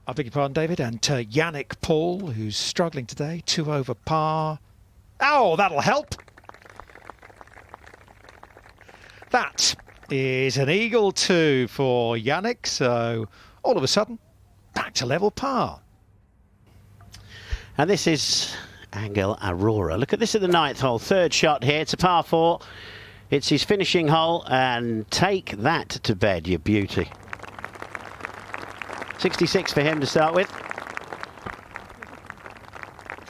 I beg your pardon, David, and Yannick Paul, who's struggling today, 2 over par. Oh, that'll help. That is an eagle 2 for Yannick, so all of a sudden, back to level par. And this is Angel Aurora. Look at this at the 9th hole, 3rd shot here. It's a par 4. It's his finishing hole, and take that to bed, you beauty. 66 for him to start with.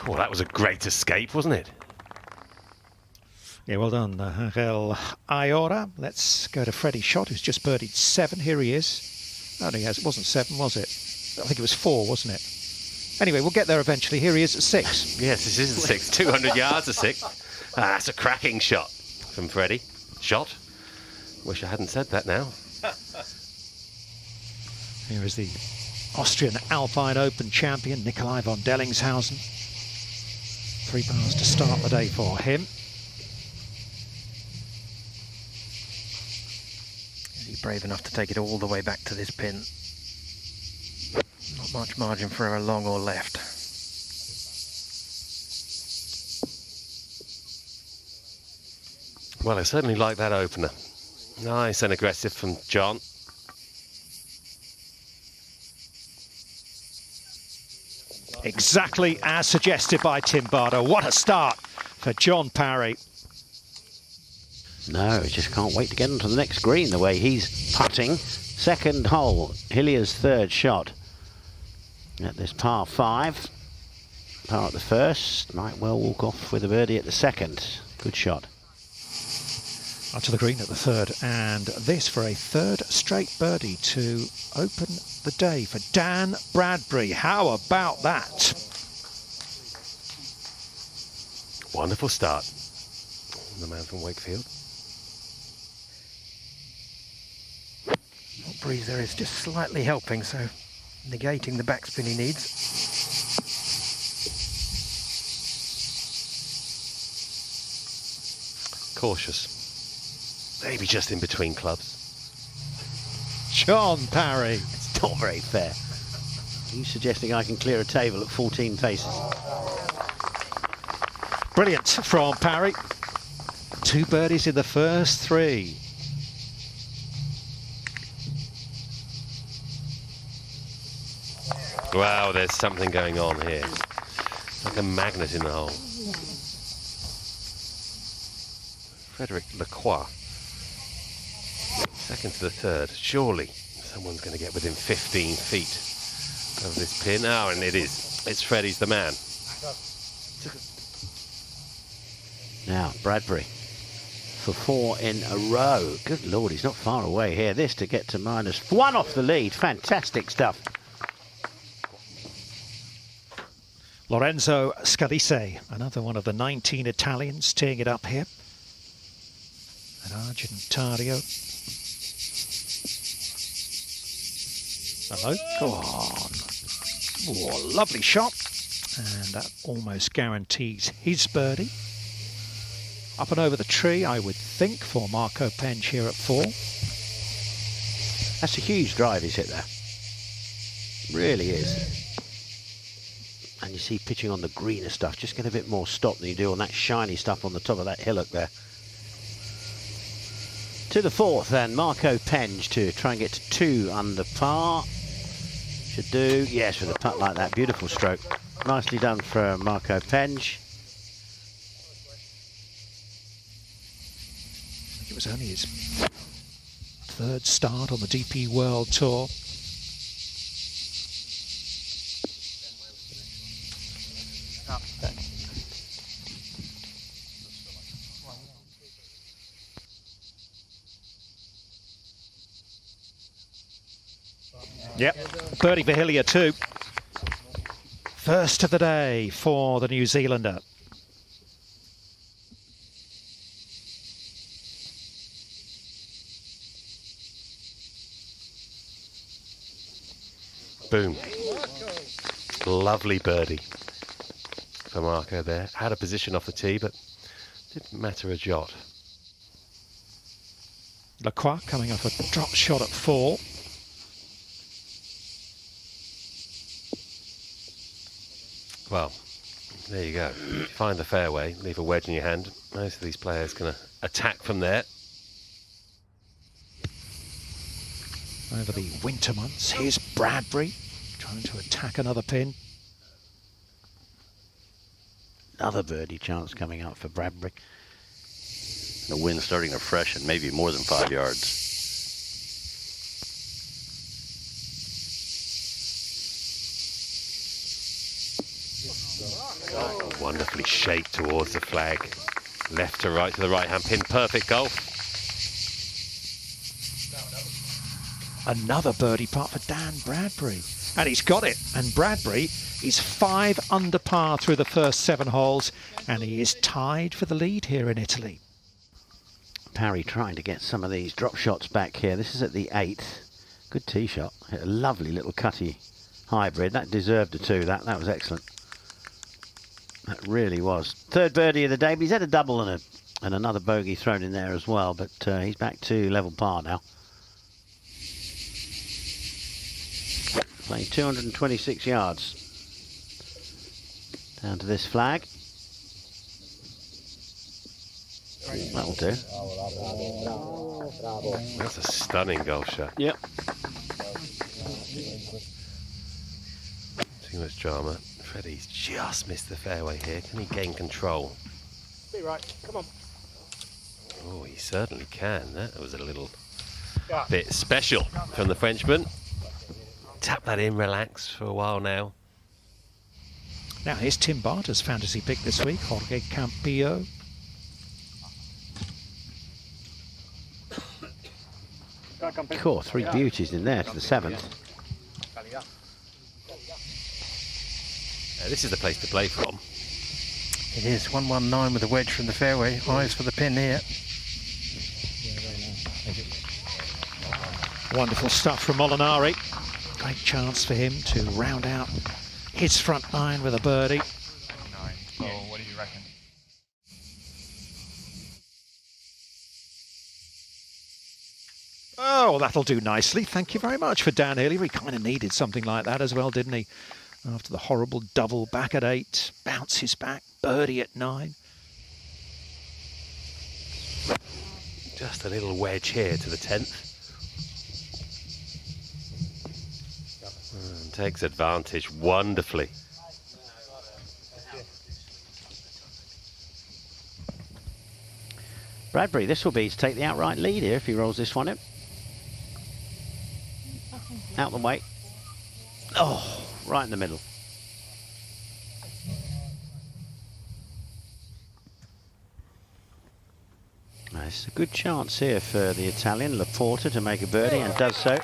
Oh, that was a great escape, wasn't it? Yeah, well done, Angel Aurora. Let's go to Freddie's shot, who's just birdied 7. Here he is. Oh, no, it wasn't 7, was it? I think it was 4, wasn't it? Anyway, we'll get there eventually. Here he is at 6. Yes, this is a 6. 200 yards a 6. That's a cracking shot from Freddie. Shot. Wish I hadn't said that now. Here is the Austrian Alpine Open champion, Nikolai von Dellingshausen. 3 pars to start the day for him. Is he brave enough to take it all the way back to this pin? Not much margin for a long or left. Well, I certainly like that opener. Nice and aggressive from John. Exactly as suggested by Tim Bardo. What a start for John Parry. No, just can't wait to get onto the next green the way he's putting. 2nd hole, Hillier's 3rd shot at this par 5. Par at the 1st, might well walk off with a birdie at the 2nd. Good shot. Onto the green at the 3rd, and this for a 3rd straight birdie to open the day for Dan Bradbury. How about that? Wonderful start. The man from Wakefield. What breeze there is just slightly helping, so negating the backspin he needs. Cautious. Maybe just in between clubs. John Parry. It's not very fair. You suggesting I can clear a table at 14 paces? Brilliant from Parry. 2 birdies in the first 3. Wow, there's something going on here. Like a magnet in the hole. Frederic Lacroix. 2nd to the 3rd. Surely someone's going to get within 15 feet of this pin. Oh, and it is. It's Freddie's the man. Now, Bradbury for 4 in a row. Good Lord, he's not far away here. This to get to -1 off the lead. Fantastic stuff. Lorenzo Scalise, another one of the 19 Italians teeing it up here at Argentario. Hello, go on. Oh, lovely shot. And that almost guarantees his birdie. Up and over the tree, I would think, for Marco Penge here at 4. That's a huge drive he's hit there. Really is. And you see pitching on the greener stuff, just get a bit more stop than you do on that shiny stuff on the top of that hillock there. To the 4th then, Marco Penge to try and get to 2 under par. Should do, yes, with a putt like that. Beautiful stroke. Nicely done for Marco Penge. It was only his 3rd start on the DP World Tour. Yep, birdie for Hillier too. First of the day for the New Zealander. Boom. Lovely birdie for Marco there. Had a position off the tee, but didn't matter a jot. Lacroix coming off a drop shot at 4. Well, there you go. If you find the fairway, leave a wedge in your hand. Most of these players can attack from there. Over the winter months, here's Bradbury trying to attack another pin. Another birdie chance coming up for Bradbury. The wind starting to freshen, maybe more than 5 yards. Wonderfully shaped towards the flag. Left to right to the right-hand pin. Perfect golf. Another birdie putt for Dan Bradbury. And he's got it. And Bradbury is 5 under par through the first 7 holes. And he is tied for the lead here in Italy. Parry trying to get some of these drop shots back here. This is at the 8th. Good tee shot. Hit a lovely little cutty hybrid. That deserved a 2. That was excellent. That really was. Third birdie of the day, but he's had a double and another bogey thrown in there as well, but he's back to level par now. Playing 226 yards. Down to this flag. That'll do. That's a stunning golf shot. Yep. Too much drama. Freddie's just missed the fairway here. Can he gain control? Be right. Come on. Oh, he certainly can. That was a little bit special from the Frenchman. Tap that in, relax for a while now. Now here's Tim Barter's fantasy pick this week, Jorge Campillo. Cool, 3 beauties in there to the 7th. This is the place to play from. It is 119 with a wedge from the fairway. Eyes for the pin here. Wonderful stuff from Molinari. Great chance for him to round out his front 9 with a birdie. 9. So what do you reckon? Oh, that'll do nicely. Thank you very much for Dan Healy. He kind of needed something like that as well, didn't he? After the horrible double back at 8, bounces back, birdie at 9. Just a little wedge here to the 10th. And takes advantage wonderfully. Bradbury, this will be to take the outright lead here if he rolls this one in. Out the way. Oh, right in the middle. It's a good chance here for the Italian, Laporta, to make a birdie, and does so.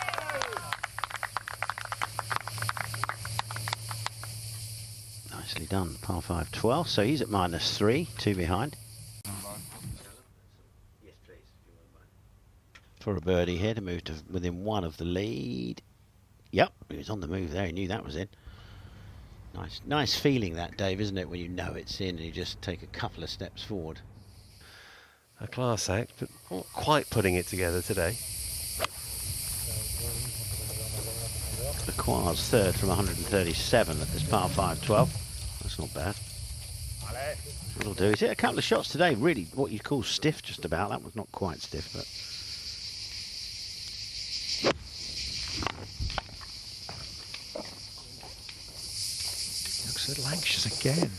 Nicely done, par 5 12, so he's at -3, 2 behind. For a birdie here to move to within 1 of the lead. Yep, he was on the move there, he knew that was in. Nice feeling that, Dave, isn't it, when you know it's in and you just take a couple of steps forward. A class act, but not quite putting it together today. Acquires 3rd from 137 at this par 5 12. That's not bad. It'll do. He's hit a couple of shots today, really what you'd call stiff just about. That was not quite stiff, but... Looks a little anxious again.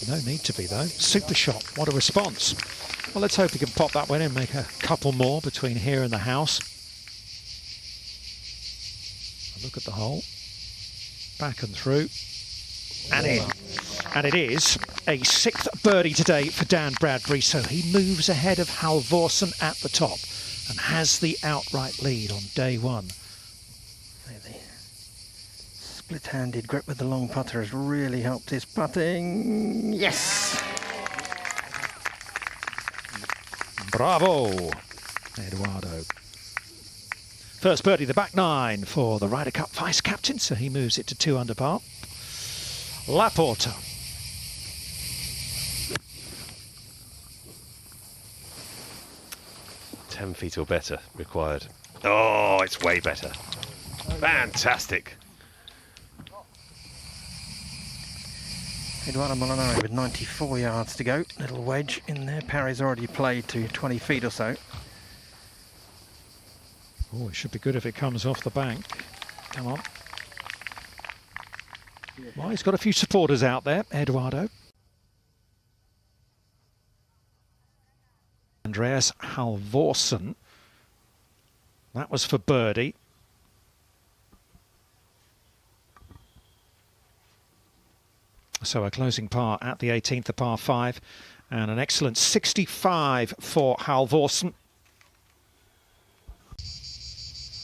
No need to be, though. Super shot. What a response. Well, let's hope he can pop that one in and make a couple more between here and the house. A look at the hole. Back and through. And in. And it is a 6th birdie today for Dan Bradbury, so he moves ahead of Halvorsen at the top and has the outright lead on day 1. The split-handed grip with the long putter has really helped his putting. Yes! Bravo, Eduardo. First birdie, the back 9 for the Ryder Cup vice captain, so he moves it to 2 under par. Laporta. $10 feet or better required. Oh, it's way better. Fantastic. Eduardo Molinari with 94 yards to go. Little wedge in there. Parry's already played to 20 feet or so. Oh, it should be good if it comes off the bank. Come on. Well, he's got a few supporters out there, Eduardo. Andreas Halvorsen. That was for birdie. So a closing par at the 18th, the par 5, and an excellent 65 for Halvorsen.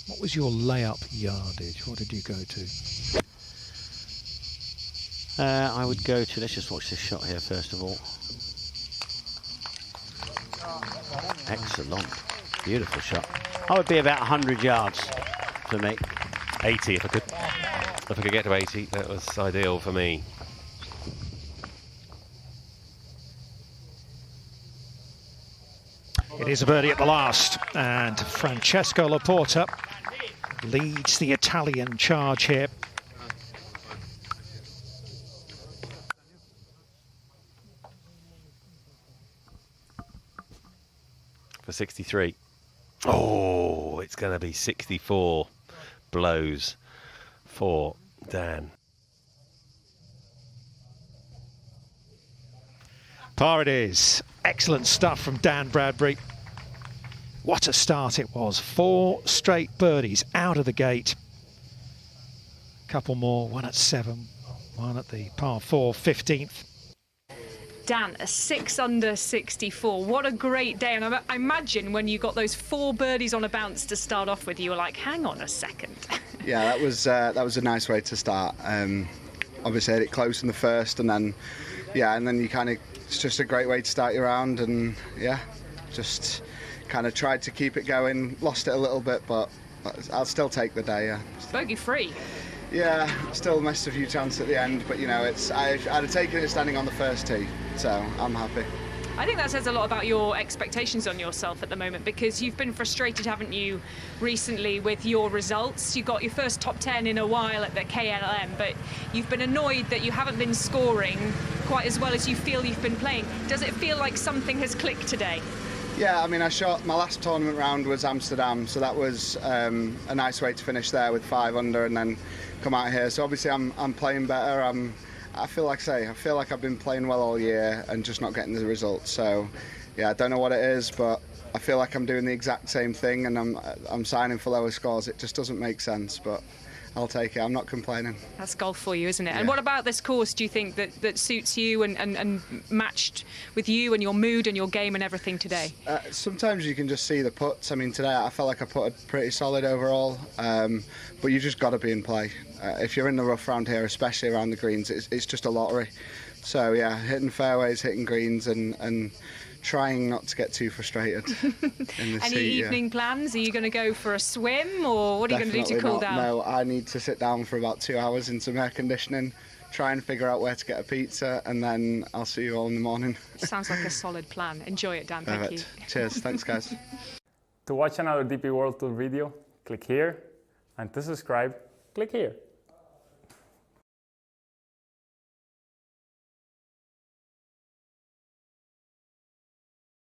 What was your layup yardage? What did you go to? I would go to, let's just watch this shot here first of all. Excellent, beautiful shot. I would be about 100 yards for me. 80 if I could. If I could get to 80, that was ideal for me. It is a birdie at the last, and Francesco Laporta leads the Italian charge here. For 63. Oh, it's going to be 64 blows for Dan. Par it is. Excellent stuff from Dan Bradbury. What a start it was. 4 straight birdies out of the gate. Couple more, one at 7, one at the par 4, 15th. Dan, a 6 under 64. What a great day. And I imagine when you got those 4 birdies on a bounce to start off with, you were like, hang on a second. Yeah, that was a nice way to start. Obviously, I had it close in the first, and then you kind of, it's just a great way to start your round, and yeah, just kind of tried to keep it going. Lost it a little bit, but I'll still take the day, yeah. Bogey free. Yeah, still missed a few chances at the end, but you know, I'd have taken it standing on the first tee, so I'm happy. I think that says a lot about your expectations on yourself at the moment, because you've been frustrated, haven't you, recently with your results? You got your first top 10 in a while at the KLM, but you've been annoyed that you haven't been scoring quite as well as you feel you've been playing. Does it feel like something has clicked today? Yeah, I mean, my last tournament round was Amsterdam, so that was a nice way to finish there with 5 under and then come out here. So obviously I'm playing better. I feel like I've been playing well all year and just not getting the results. So yeah, I don't know what it is, but I feel like I'm doing the exact same thing, and I'm signing for lower scores. It just doesn't make sense, but I'll take it. I'm not complaining. That's golf for you, isn't it? Yeah. And what about this course do you think that suits you and matched with you and your mood and your game and everything today? Sometimes you can just see the putts. I mean, today I felt like I putted pretty solid overall, but you just got to be in play. If you're in the rough round here, especially around the greens, it's just a lottery. So yeah, hitting fairways, hitting greens, and trying not to get too frustrated in the Any seat, evening plans? Are you going to go for a swim, or what are you going to do to cool down? No, I need to sit down for about 2 hours in some air conditioning, try and figure out where to get a pizza, and then I'll see you all in the morning. Sounds like a solid plan. Enjoy it, Dan. Thank you. Cheers. Thanks, guys. To watch another DP World Tour video, click here, and to subscribe, click here.